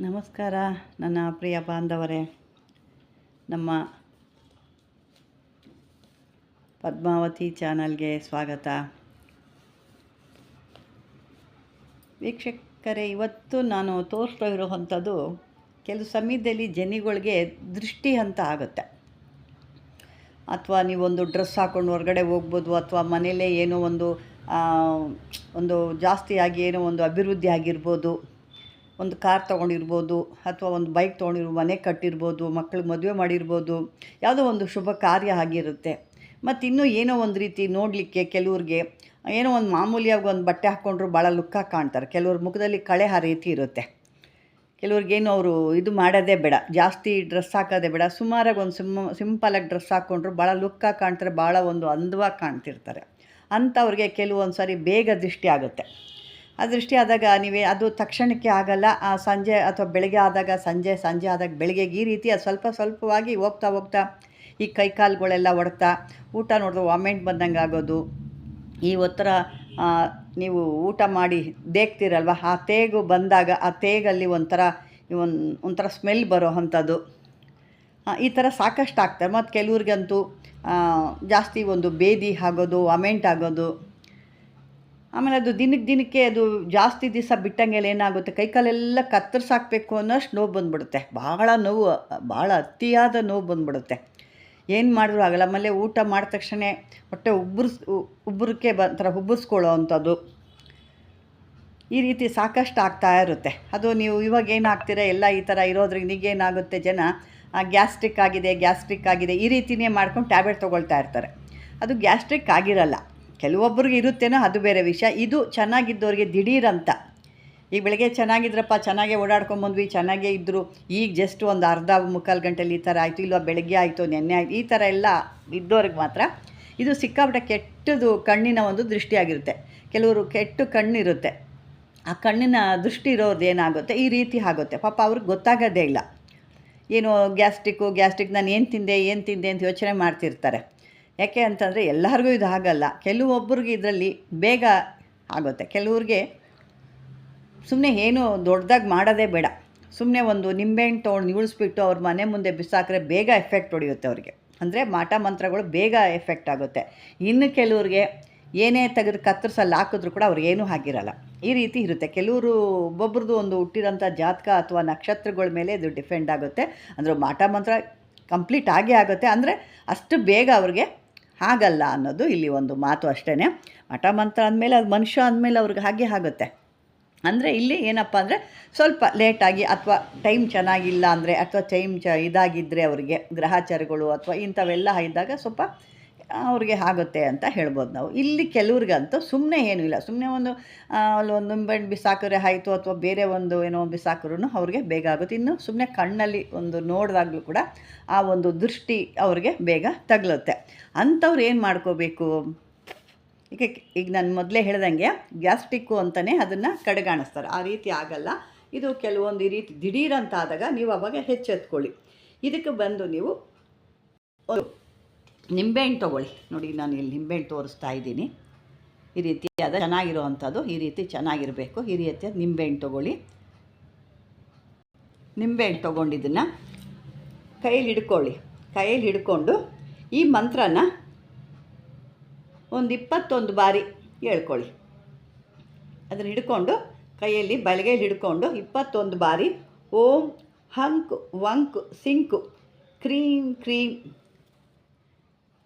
ನಮಸ್ಕಾರ ನನ್ನ ಪ್ರಿಯ ಬಾಂಧವರೇ, ನಮ್ಮ ಪದ್ಮಾವತಿ ಚಾನಲ್ಗೆ ಸ್ವಾಗತ. ವೀಕ್ಷಕರೇ, ಇವತ್ತು ನಾನು ತೋರಿಸ್ತಾ ಇರುವಂಥದ್ದು ಕೆಲವು ಸಮಯದಲ್ಲಿ ಜನಗಳಿಗೆ ದೃಷ್ಟಿ ಅಂತ ಆಗುತ್ತೆ. ಅಥವಾ ನೀವೊಂದು ಡ್ರೆಸ್ ಹಾಕ್ಕೊಂಡು ಹೊರಗಡೆ ಹೋಗ್ಬೋದು, ಅಥವಾ ಮನೆಯಲ್ಲೇ ಏನೋ ಒಂದು ಜಾಸ್ತಿಯಾಗಿ ಏನೋ ಒಂದು ಅಭಿವೃದ್ಧಿ ಆಗಿರ್ಬೋದು, ಒಂದು ಕಾರ್ ತೊಗೊಂಡಿರ್ಬೋದು, ಅಥವಾ ಒಂದು ಬೈಕ್ ತೊಗೊಂಡಿರ್ಬೋದು, ಮನೆ ಕಟ್ಟಿರ್ಬೋದು, ಮಕ್ಕಳಿಗೆ ಮದುವೆ ಮಾಡಿರ್ಬೋದು, ಯಾವುದೋ ಒಂದು ಶುಭ ಕಾರ್ಯ ಆಗಿರುತ್ತೆ. ಮತ್ತು ಇನ್ನೂ ಏನೋ ಒಂದು ರೀತಿ ನೋಡಲಿಕ್ಕೆ ಕೆಲವ್ರಿಗೆ ಏನೋ ಒಂದು ಮಾಮೂಲಿಯಾಗಿ ಒಂದು ಬಟ್ಟೆ ಹಾಕ್ಕೊಂಡ್ರು ಭಾಳ ಲುಕ್ಕಾಗಿ ಕಾಣ್ತಾರೆ. ಕೆಲವ್ರ ಮುಖದಲ್ಲಿ ಕಳೆ ಆ ರೀತಿ ಇರುತ್ತೆ. ಕೆಲವ್ರಿಗೇನು ಅವರು ಇದು ಮಾಡೋದೇ ಬೇಡ, ಜಾಸ್ತಿ ಡ್ರೆಸ್ ಹಾಕೋದೇ ಬೇಡ, ಸುಮಾರಾಗಿ ಒಂದು ಸಿಂಪಲಾಗಿ ಡ್ರೆಸ್ ಹಾಕ್ಕೊಂಡ್ರು ಭಾಳ ಲುಕ್ಕಾಗಿ ಕಾಣ್ತಾರೆ, ಭಾಳ ಒಂದು ಅಂದವಾಗಿ ಕಾಣ್ತಿರ್ತಾರೆ. ಅಂಥವ್ರಿಗೆ ಕೆಲವೊಂದು ಸಾರಿ ಬೇಗ ದೃಷ್ಟಿ ಆಗುತ್ತೆ. ಆ ದೃಷ್ಟಿ ಆದಾಗ ಅದು ತಕ್ಷಣಕ್ಕೆ ಆಗಲ್ಲ. ಸಂಜೆ ಅಥವಾ ಬೆಳಗ್ಗೆ ಆದಾಗ ಸಂಜೆ ಆದಾಗ ಬೆಳಗ್ಗೆಗೆ ಈ ರೀತಿ ಅದು ಸ್ವಲ್ಪವಾಗಿ ಹೋಗ್ತಾ ಈ ಕೈಕಾಲುಗಳೆಲ್ಲ ಒಡ್ತಾ, ಊಟ ನೋಡಿದ್ರೆ ವಾಮಿಟ್ ಬಂದಂಗೆ ಆಗೋದು, ಈ ಒತ್ತಡ ನೀವು ಊಟ ಮಾಡಿ ದೇಗ್ತಿರಲ್ವ, ಆ ತೇಗು ಬಂದಾಗ ಆ ತೇಗಲ್ಲಿ ಒಂಥರ ಸ್ಮೆಲ್ ಬರೋ ಅಂಥದ್ದು, ಈ ಥರ ಸಾಕಷ್ಟು ಆಗ್ತಾರೆ. ಮತ್ತು ಕೆಲವ್ರಿಗಂತೂ ಜಾಸ್ತಿ ಒಂದು ಬೇದಿ ಆಗೋದು, ವಾಮಿಟ್ ಆಗೋದು. ಆಮೇಲೆ ಅದು ದಿನಕ್ಕೆ ಅದು ಜಾಸ್ತಿ ದಿವಸ ಬಿಟ್ಟಂಗೆಲ್ಲ ಏನಾಗುತ್ತೆ, ಕೈಕಾಲೆಲ್ಲ ಕತ್ತರಿಸಾಕಬೇಕು ಅನ್ನೋಷ್ಟು ನೋವು ಬಂದುಬಿಡುತ್ತೆ. ಭಾಳ ಅತಿಯಾದ ನೋವು ಬಂದುಬಿಡುತ್ತೆ. ಏನು ಮಾಡಿದ್ರು ಆಗಲ್ಲ. ಆಮೇಲೆ ಊಟ ಮಾಡಿದ ತಕ್ಷಣ ಹೊಟ್ಟೆ ಉಬ್ಬರಕ್ಕೆ ಉಬ್ಬರಿಸ್ಕೊಳ್ಳೋ ಅಂಥದ್ದು, ಈ ರೀತಿ ಸಾಕಷ್ಟು ಆಗ್ತಾ ಇರುತ್ತೆ. ಅದು ನೀವು ಇವಾಗ ಏನಾಗ್ತೀರ ಎಲ್ಲ ಈ ಥರ ಇರೋದ್ರಿಂದ ಈಗೇನಾಗುತ್ತೆ, ಜನ ಗ್ಯಾಸ್ಟ್ರಿಕ್ ಆಗಿದೆ ಈ ರೀತಿಯೇ ಮಾಡ್ಕೊಂಡು ಟ್ಯಾಬ್ಲೆಟ್ ತೊಗೊಳ್ತಾ ಇರ್ತಾರೆ. ಅದು ಗ್ಯಾಸ್ಟ್ರಿಕ್ ಆಗಿರಲ್ಲ, ಕೆಲವೊಬ್ಬರಿಗೆ ಇರುತ್ತೇನೋ, ಅದು ಬೇರೆ ವಿಷಯ. ಇದು ಚೆನ್ನಾಗಿದ್ದವ್ರಿಗೆ ದಿಢೀರಂತ, ಈಗ ಬೆಳಗ್ಗೆ ಚೆನ್ನಾಗಿದ್ರಪ್ಪ, ಚೆನ್ನಾಗೇ ಓಡಾಡ್ಕೊಂಬಂದ್ವಿ, ಚೆನ್ನಾಗೇ ಇದ್ದರು, ಈಗ ಜಸ್ಟ್ ಒಂದು ಮುಕ್ಕಾಲು ಗಂಟೆಲಿ ಈ ಥರ ಆಯಿತು, ಇಲ್ಲ ಬೆಳಗ್ಗೆ ಆಯಿತು, ನೆನ್ನೆ ಆಯಿತು, ಈ ಥರ ಎಲ್ಲ ಇದ್ದವ್ರಿಗೆ ಮಾತ್ರ ಇದು ಸಿಕ್ಕಾಪಟ್ಟೆ ಕೆಟ್ಟದು ಕಣ್ಣಿನ ಒಂದು ದೃಷ್ಟಿಯಾಗಿರುತ್ತೆ. ಕೆಲವರು ಕೆಟ್ಟ ಕಣ್ಣಿರುತ್ತೆ, ಆ ಕಣ್ಣಿನ ದೃಷ್ಟಿ ಇರೋದು ಏನಾಗುತ್ತೆ, ಈ ರೀತಿ ಆಗುತ್ತೆ. ಪಾಪ ಅವ್ರಿಗೆ ಗೊತ್ತಾಗೋದೇ ಇಲ್ಲ. ಏನು ಗ್ಯಾಸ್ಟ್ರಿಕ್ ನಾನು ಏನು ತಿಂದೆ ಅಂತ ಯೋಚನೆ ಮಾಡ್ತಿರ್ತಾರೆ. ಯಾಕೆ ಅಂತಂದರೆ ಎಲ್ಲರಿಗೂ ಇದು ಆಗಲ್ಲ. ಕೆಲವೊಬ್ಬರಿಗೆ ಇದರಲ್ಲಿ ಬೇಗ ಆಗುತ್ತೆ. ಕೆಲವ್ರಿಗೆ ಸುಮ್ಮನೆ ಏನು ದೊಡ್ಡದಾಗಿ ಮಾಡೋದೇ ಬೇಡ, ಸುಮ್ಮನೆ ಒಂದು ನಿಂಬೆಹಣ್ಣು ತೊಗೊಂಡು ನಿವುಳಿಸ್ಬಿಟ್ಟು ಅವ್ರ ಮನೆ ಮುಂದೆ ಬಿಸಾಕ್ರೆ ಬೇಗ ಎಫೆಕ್ಟ್ ಹೊಡೆಯುತ್ತೆ ಅವ್ರಿಗೆ. ಅಂದರೆ ಮಾಟ ಮಂತ್ರಗಳು ಬೇಗ ಎಫೆಕ್ಟ್ ಆಗುತ್ತೆ. ಇನ್ನು ಕೆಲವ್ರಿಗೆ ಏನೇ ತೆಗೆದು ಕತ್ತರಿಸಲ್ಲಿ ಹಾಕಿದ್ರು ಕೂಡ ಅವ್ರಿಗೇನೂ ಆಗಿರಲ್ಲ. ಈ ರೀತಿ ಇರುತ್ತೆ. ಒಬ್ಬೊಬ್ರದ್ದು ಒಂದು ಹುಟ್ಟಿರೋಂಥ ಜಾತಕ ಅಥವಾ ನಕ್ಷತ್ರಗಳ ಮೇಲೆ ಇದು ಡಿಪೆಂಡ್ ಆಗುತ್ತೆ. ಅಂದರೆ ಮಾಟ ಮಂತ್ರ ಕಂಪ್ಲೀಟ್ ಆಗುತ್ತೆ, ಅಂದರೆ ಅಷ್ಟು ಬೇಗ ಅವ್ರಿಗೆ ಆಗಲ್ಲ ಅನ್ನೋದು ಇಲ್ಲಿ ಒಂದು ಮಾತು ಅಷ್ಟೇ. ಮಠ ಮಂತ್ರ ಅಂದಮೇಲೆ ಅದು ಮನುಷ್ಯ ಅಂದಮೇಲೆ ಅವ್ರಿಗೆ ಹಾಗೆ ಆಗುತ್ತೆ. ಅಂದರೆ ಇಲ್ಲಿ ಏನಪ್ಪ ಅಂದರೆ ಸ್ವಲ್ಪ ಲೇಟಾಗಿ, ಅಥವಾ ಟೈಮ್ ಚೆನ್ನಾಗಿಲ್ಲ ಅಂದರೆ, ಅಥವಾ ಟೈಮ್ ಇದಾಗಿದ್ದರೆ ಅವರಿಗೆ ಗ್ರಹಚಾರಗಳು ಅಥವಾ ಇಂಥವೆಲ್ಲ ಇದ್ದಾಗ ಸ್ವಲ್ಪ ಅವ್ರಿಗೆ ಆಗುತ್ತೆ ಅಂತ ಹೇಳ್ಬೋದು ನಾವು. ಇಲ್ಲಿ ಕೆಲವ್ರಿಗಂತೂ ಸುಮ್ಮನೆ ಏನೂ ಇಲ್ಲ, ಸುಮ್ಮನೆ ಒಂದು ನಿಂಬೆಹಣ್ಣು ಬಿಸಾಕಿದ್ರೆ ಆಯಿತು, ಅಥವಾ ಬೇರೆ ಒಂದು ಏನೋ ಬಿಸಾಕ್ರೂ ಅವ್ರಿಗೆ ಬೇಗ ಆಗುತ್ತೆ. ಇನ್ನು ಸುಮ್ಮನೆ ಕಣ್ಣಲ್ಲಿ ಒಂದು ನೋಡಿದಾಗಲೂ ಕೂಡ ಆ ಒಂದು ದೃಷ್ಟಿ ಅವ್ರಿಗೆ ಬೇಗ ತಗಲುತ್ತೆ. ಅಂಥವ್ರು ಏನು ಮಾಡ್ಕೋಬೇಕು, ಈಗ ನಾನು ಮೊದಲೇ ಹೇಳ್ದಂಗೆ ಗ್ಯಾಸ್ಟ್ರಿಕ್ಕು ಅಂತಲೇ ಅದನ್ನು ಕಡೆಗಾಣಿಸ್ತಾರೆ. ಆ ರೀತಿ ಆಗಲ್ಲ. ಇದು ಕೆಲವೊಂದು ಈ ರೀತಿ ದಿಢೀರಂತ ಆದಾಗ ನೀವು ಅವಾಗ ಎಚ್ಚೆತ್ಕೊಳ್ಳಿ. ಇದಕ್ಕೆ ಬಂದು ನೀವು ಒಂದು ನಿಂಬೆಹಣ್ಣು ತೊಗೊಳ್ಳಿ. ನೋಡಿ, ನಾನು ಇಲ್ಲಿ ನಿಂಬೆಹಣ್ಣು ತೋರಿಸ್ತಾ ಇದ್ದೀನಿ. ಈ ರೀತಿ ಅದು ಚೆನ್ನಾಗಿರೋ ಅಂಥದ್ದು, ಈ ರೀತಿ ಚೆನ್ನಾಗಿರಬೇಕು. ಈ ರೀತಿಯ ನಿಂಬೆಹಣ್ಣು ತೊಗೊಳ್ಳಿ. ನಿಂಬೆಹಣ್ಣು ತೊಗೊಂಡಿದ್ದನ್ನು ಕೈಯಲ್ಲಿ ಹಿಡ್ಕೊಂಡು ಈ ಮಂತ್ರನ ಒಂದು 21 ಬಾರಿ ಹೇಳ್ಕೊಳ್ಳಿ. ಅದನ್ನು ಹಿಡ್ಕೊಂಡು ಬಲಗೈಯಲ್ಲಿ ಹಿಡ್ಕೊಂಡು 21 ಬಾರಿ ಓಂ ಹಂಕ್ ವಂಕ್ ಸಿಂಕ್ ಕ್ರೀಂ ಕ್ರೀಂ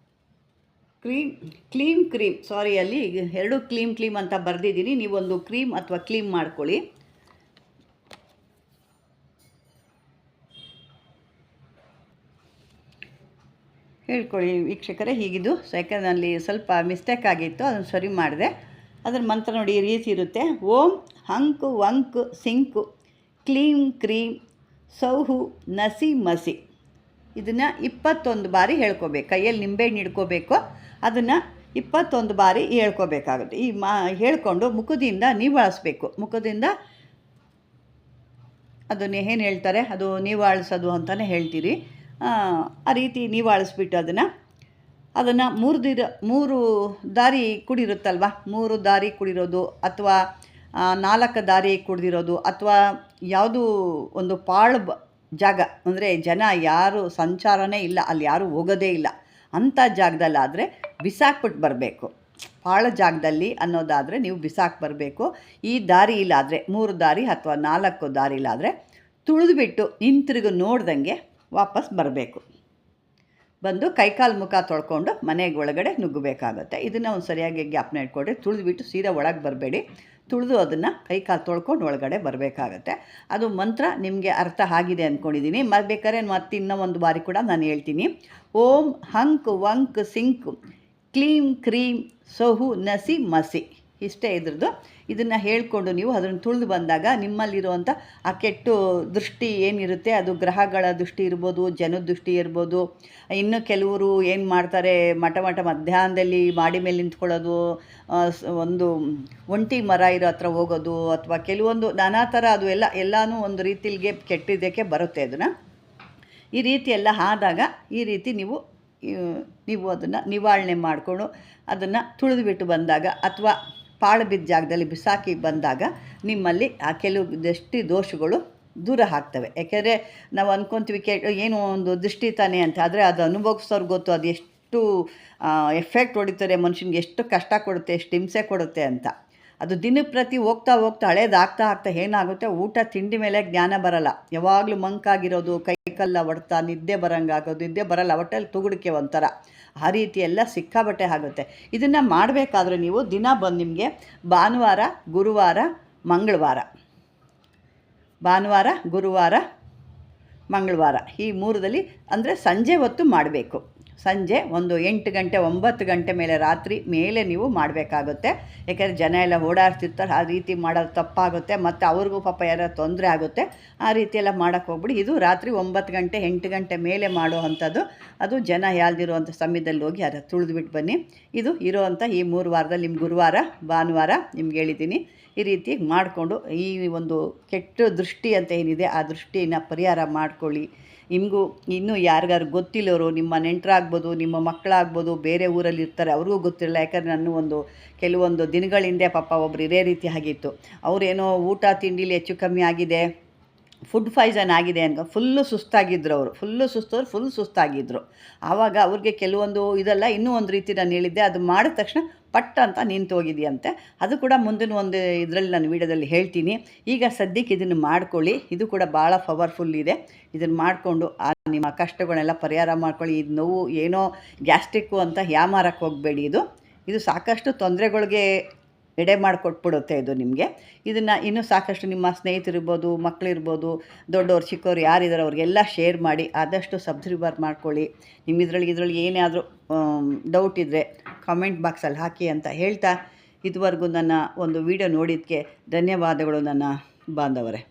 ಕ್ಲೀಂ ಸಾರಿ, ಅಲ್ಲಿ 2 ಕ್ಲೀಂ ಅಂತ ಬರೆದಿದ್ದೀನಿ. ನೀವೊಂದು ಕ್ರೀಮ್ ಅಥವಾ ಕ್ಲೀಂ ಮಾಡ್ಕೊಳ್ಳಿ. ಹೇಳ್ಕೊಳ್ಳಿ ವೀಕ್ಷಕರೇ. ಹೀಗಿದು ಸೆಕೆಂಡ್ನಲ್ಲಿ ಸ್ವಲ್ಪ ಮಿಸ್ಟೇಕ್ ಆಗಿತ್ತು, ಅದನ್ನು ಸರಿ ಮಾಡಿದೆ. ಅದರ ಮಂತ್ರ ನೋಡಿ ಈ ರೀತಿ ಇರುತ್ತೆ. ಓಂ ಹಂಕ್ ವಂಕ್ ಸಿಂಕ್ ಕ್ಲೀಂ ಕ್ರೀಂ ಸೌಹು ನಸಿ ಮಸಿ. ಇದನ್ನು 21 ಬಾರಿ ಹೇಳ್ಕೋಬೇಕು. ಕೈಯಲ್ಲಿ ನಿಂಬೆಹಣ್ಣು ಹಿಡ್ಕೋಬೇಕು, ಅದನ್ನು 21 ಬಾರಿ ಹೇಳ್ಕೋಬೇಕಾಗುತ್ತೆ. ಹೇಳ್ಕೊಂಡು ಮುಖದಿಂದ ನಿವಾಳಿಸ್ಬೇಕು. ಮುಖದಿಂದ ಅದನ್ನು ಏನು ಹೇಳ್ತಾರೆ, ಅದು ನಿವಾಳಿಸೋದು ಅಂತಲೇ ಹೇಳ್ತೀರಿ. ಆ ರೀತಿ ನಿವಾಳಿಸ್ಬಿಟ್ಟು ಅದನ್ನು 3 ದಾರಿ ಕುಡಿರುತ್ತಲ್ವ, 3 ದಾರಿ ಕುಡಿರೋದು, ಅಥವಾ 4 ದಾರಿ ಕುಡ್ದಿರೋದು ಅಥವಾ ಯಾವುದು ಒಂದು ಪಾಳು ಜಾಗ ಅಂದರೆ ಜನ ಯಾರು ಸಂಚಾರನೇ ಇಲ್ಲ, ಅಲ್ಲಿ ಯಾರೂ ಹೋಗೋದೇ ಇಲ್ಲ ಅಂಥ ಜಾಗದಲ್ಲಾದರೆ ಬಿಸಾಕ್ಬಿಟ್ಟು ಬರಬೇಕು. ಪಾಳು ಜಾಗದಲ್ಲಿ ಅನ್ನೋದಾದರೆ ನೀವು ಬಿಸಾಕಿ ಬರಬೇಕು. ಈ ದಾರಿ ಇಲ್ಲಾದರೆ 3 ದಾರಿ ಅಥವಾ 4 ದಾರಿ ಇಲ್ಲಾದರೆ ತುಳಿದುಬಿಟ್ಟು ಹಿಂತಿರುಗಿ ನೋಡ್ದಂಗೆ ವಾಪಸ್ ಬರಬೇಕು. ಬಂದು ಕೈಕಾಲು ಮುಖ ತೊಳ್ಕೊಂಡು ಮನೆಗೆ ಒಳಗಡೆ ನುಗ್ಗಬೇಕಾಗತ್ತೆ. ಇದನ್ನು ಒಂದು ಸರಿಯಾಗಿ ಜ್ಞಾಪನ ಇಟ್ಕೊಡ್ರಿ. ತುಳಿದ್ಬಿಟ್ಟು ಸೀದಾ ಒಳಗೆ ಬರಬೇಡಿ, ತುಳಿದು ಅದನ್ನು ಕೈಕಾಲು ತೊಳ್ಕೊಂಡು ಒಳಗಡೆ ಬರಬೇಕಾಗತ್ತೆ. ಅದು ಮಂತ್ರ ನಿಮಗೆ ಅರ್ಥ ಆಗಿದೆ ಅಂದ್ಕೊಂಡಿದ್ದೀನಿ. ಬೇಕಾದ್ರೆ ಮತ್ತೆ ಇನ್ನೂ ಒಂದು ಬಾರಿ ಕೂಡ ನಾನು ಹೇಳ್ತೀನಿ. ಓಂ ಹಂಕ್ ವಂಕ್ ಸಿಂಕ್ ಕ್ಲೀಂ ಕ್ರೀಂ ಸೊಹು ನಸಿ ಮಸಿ, ಇಷ್ಟೇ ಇದ್ರದ್ದು. ಇದನ್ನು ಹೇಳಿಕೊಂಡು ನೀವು ಅದನ್ನು ತುಳಿದು ಬಂದಾಗ ನಿಮ್ಮಲ್ಲಿರುವಂಥ ಆ ಕೆಟ್ಟ ದೃಷ್ಟಿ ಏನಿರುತ್ತೆ, ಅದು ಗ್ರಹಗಳ ದೃಷ್ಟಿ ಇರ್ಬೋದು, ಜನದ ದೃಷ್ಟಿ ಇರ್ಬೋದು. ಇನ್ನು ಕೆಲವರು ಏನು ಮಾಡ್ತಾರೆ, ಮಠ ಮಧ್ಯಾಹ್ನದಲ್ಲಿ ಮಾಡಿ ಮೇಲೆ ನಿಂತ್ಕೊಳ್ಳೋದು, ಒಂದು ಒಂಟಿ ಮರ ಇರೋ ಹತ್ರ ಹೋಗೋದು, ಅಥವಾ ಕೆಲವೊಂದು ನಾನಾ ಥರ ಅದು ಎಲ್ಲನೂ ಒಂದು ರೀತಿಲಿಗೆ ಕೆಟ್ಟಿದ್ದಕ್ಕೆ ಬರುತ್ತೆ. ಅದನ್ನು ಈ ರೀತಿ ಎಲ್ಲ ಆದಾಗ ಈ ರೀತಿ ನೀವು ಅದನ್ನು ನಿವಾರಣೆ ಮಾಡಿಕೊಂಡು ಅದನ್ನು ತುಳಿದುಬಿಟ್ಟು ಬಂದಾಗ ಅಥವಾ ಪಾಳು ಬಿದ್ದ ಜಾಗದಲ್ಲಿ ಬಿಸಾಕಿ ಬಂದಾಗ ನಿಮ್ಮಲ್ಲಿ ಆ ಕೆಲವು ದೋಷಗಳು ದೂರ ಆಗ್ತವೆ. ಯಾಕೆಂದರೆ ನಾವು ಅಂದ್ಕೊತೀವಿ ಏನೋ ಒಂದು ದೃಷ್ಟಿ ತಾನೇ ಅಂತ, ಆದರೆ ಅದು ಅನುಭವಿಸೋರ್ಗೆ ಗೊತ್ತು ಅದು ಎಷ್ಟು ಎಫೆಕ್ಟ್ ಹೊಡಿತಾರೆ, ಮನುಷ್ಯನಿಗೆ ಎಷ್ಟು ಕಷ್ಟ ಕೊಡುತ್ತೆ, ಎಷ್ಟು ಹಿಂಸೆ ಕೊಡುತ್ತೆ ಅಂತ. ಅದು ದಿನಪ್ರತಿ ಹೋಗ್ತಾ ಹಳೇದಾಗ್ತಾ ಏನಾಗುತ್ತೆ, ಊಟ ತಿಂಡಿ ಮೇಲೆ ಜ್ಞಾನ ಬರಲ್ಲ, ಯಾವಾಗಲೂ ಮಂಕಾಗಿರೋದು, ಕೈಕಲ್ಲ ಹೊಡ್ತಾ ನಿದ್ದೆ ಬರೋಂಗಾಗೋದು, ನಿದ್ದೆ ಬರಲ್ಲ, ಹೊಟ್ಟೆಲಿ ತುಗುಡಿಕೆ ಒಂಥರ, ಆ ರೀತಿ ಎಲ್ಲ ಸಿಕ್ಕಾಬಟ್ಟೆ ಆಗುತ್ತೆ. ಇದನ್ನು ಮಾಡಬೇಕಾದ್ರೆ ನೀವು ದಿನ ಬಂದು ನಿಮಗೆ ಭಾನುವಾರ ಗುರುವಾರ ಮಂಗಳವಾರ ಈ 3ದಲ್ಲಿ ಅಂದರೆ ಸಂಜೆ ಹೊತ್ತು ಮಾಡಬೇಕು. ಸಂಜೆ ಒಂದು 8 ಗಂಟೆ 9 ಗಂಟೆ ಮೇಲೆ ರಾತ್ರಿ ಮೇಲೆ ನೀವು ಮಾಡಬೇಕಾಗುತ್ತೆ. ಯಾಕೆಂದರೆ ಜನ ಎಲ್ಲ ಓಡಾಡ್ತಿರ್ತಾರೆ, ಆ ರೀತಿ ಮಾಡೋದು ತಪ್ಪಾಗುತ್ತೆ, ಮತ್ತು ಅವ್ರಿಗೂ ಪಾಪ ಯಾರೋ ತೊಂದರೆ ಆಗುತ್ತೆ. ಆ ರೀತಿ ಎಲ್ಲ ಮಾಡೋಕ್ಕೆ ಹೋಗ್ಬಿಡಿ. ಇದು ರಾತ್ರಿ 9 ಗಂಟೆ 8 ಗಂಟೆ ಮೇಲೆ ಮಾಡೋ ಅಂಥದ್ದು. ಅದು ಜನ ಯಾಲ್ದಿರುವಂಥ ಸಮಯದಲ್ಲಿ ಹೋಗಿ ಅದನ್ನು ತುಳಿದ್ಬಿಟ್ಟು ಬನ್ನಿ. ಇದು ಇರೋವಂಥ ಈ 3 ವಾರದಲ್ಲಿ ನಿಮ್ಮ ಗುರುವಾರ ಭಾನುವಾರ ನಿಮ್ಗೆ ಹೇಳಿದ್ದೀನಿ. ಈ ರೀತಿ ಮಾಡಿಕೊಂಡು ಈ ಒಂದು ಕೆಟ್ಟ ದೃಷ್ಟಿ ಅಂತ ಏನಿದೆ ಆ ದೃಷ್ಟಿನ ಪರಿಹಾರ ಮಾಡ್ಕೊಳ್ಳಿ. ನಿಮಗೂ ಇನ್ನೂ ಯಾರಿಗಾರು ಗೊತ್ತಿಲ್ಲವರು, ನಿಮ್ಮ ನೆಂಟರಾಗ್ಬೋದು, ನಿಮ್ಮ ಮಕ್ಕಳಾಗ್ಬೋದು, ಬೇರೆ ಊರಲ್ಲಿ ಇರ್ತಾರೆ, ಅವ್ರಿಗೂ ಗೊತ್ತಿರಲ್ಲ. ಯಾಕಂದರೆ ನಾನು ಕೆಲವೊಂದು ದಿನಗಳ ಹಿಂದೆ ಪಾಪ ಒಬ್ರು ಇದೇ ರೀತಿ ಆಗಿತ್ತು. ಅವರೇನೋ ಊಟ ತಿಂಡಿಲಿ ಹೆಚ್ಚು ಕಮ್ಮಿ ಆಗಿದೆ, ಫುಡ್ ಪಾಯ್ಸನ್ ಆಗಿದೆ ಫುಲ್ಲು ಸುಸ್ತಾಗಿದ್ದರು. ಅವರು ಫುಲ್ ಸುಸ್ತಾಗಿದ್ದರು. ಆವಾಗ ಅವ್ರಿಗೆ ಕೆಲವೊಂದು ಇದೆಲ್ಲ ಇನ್ನೂ ಒಂದು ರೀತಿ ನಾನು ಹೇಳಿದ್ದೆ, ಅದು ಮಾಡಿದ ತಕ್ಷಣ ಪಟ್ ಅಂತ ನಿಂತು ಹೋಗಿದೆಯಂತೆ. ಅದು ಕೂಡ ಮುಂದಿನ ಒಂದು ಇದರಲ್ಲಿ ನಾನು ವೀಡಿಯೋದಲ್ಲಿ ಹೇಳ್ತೀನಿ. ಈಗ ಸದ್ಯಕ್ಕೆ ಇದನ್ನು ಮಾಡ್ಕೊಳ್ಳಿ, ಇದು ಕೂಡ ಭಾಳ ಪವರ್ಫುಲ್ ಇದೆ. ಇದನ್ನು ಮಾಡಿಕೊಂಡು ನಿಮ್ಮ ಕಷ್ಟಗಳನ್ನೆಲ್ಲ ಪರಿಹಾರ ಮಾಡ್ಕೊಳ್ಳಿ. ಇದು ನೋವು ಏನೋ ಗ್ಯಾಸ್ಟ್ರಿಕ್ಕು ಅಂತ ಯಾಮಾರಕ್ಕೆ ಹೋಗಬೇಡಿ. ಇದು ಸಾಕಷ್ಟು ತೊಂದರೆಗಳಿಗೆ ಎಡೆ ಮಾಡಿಕೊಟ್ಬಿಡುತ್ತೆ ಇದು ನಿಮಗೆ. ಇದನ್ನು ಇನ್ನೂ ಸಾಕಷ್ಟು ನಿಮ್ಮ ಸ್ನೇಹಿತರಿರ್ಬೋದು, ಮಕ್ಕಳಿರ್ಬೋದು, ದೊಡ್ಡವ್ರು ಚಿಕ್ಕವ್ರು ಯಾರಿದ್ದಾರೆ ಅವ್ರಿಗೆಲ್ಲ ಶೇರ್ ಮಾಡಿ ಆದಷ್ಟು ಸಬ್ಸ್ಕ್ರೈಬರ್ ಮಾಡ್ಕೊಳ್ಳಿ. ನಿಮ್ಮ ಇದರಲ್ಲಿ ಏನಾದರೂ ಡೌಟ್ ಇದ್ದರೆ ಕಾಮೆಂಟ್ ಬಾಕ್ಸಲ್ಲಿ ಹಾಕಿ ಅಂತ ಹೇಳ್ತಾ, ಇದುವರೆಗೂ ನನ್ನ ಒಂದು ವಿಡಿಯೋ ನೋಡಿದ್ದಕ್ಕೆ ಧನ್ಯವಾದಗಳು ನನ್ನ ಬಾಂಧವರೇ.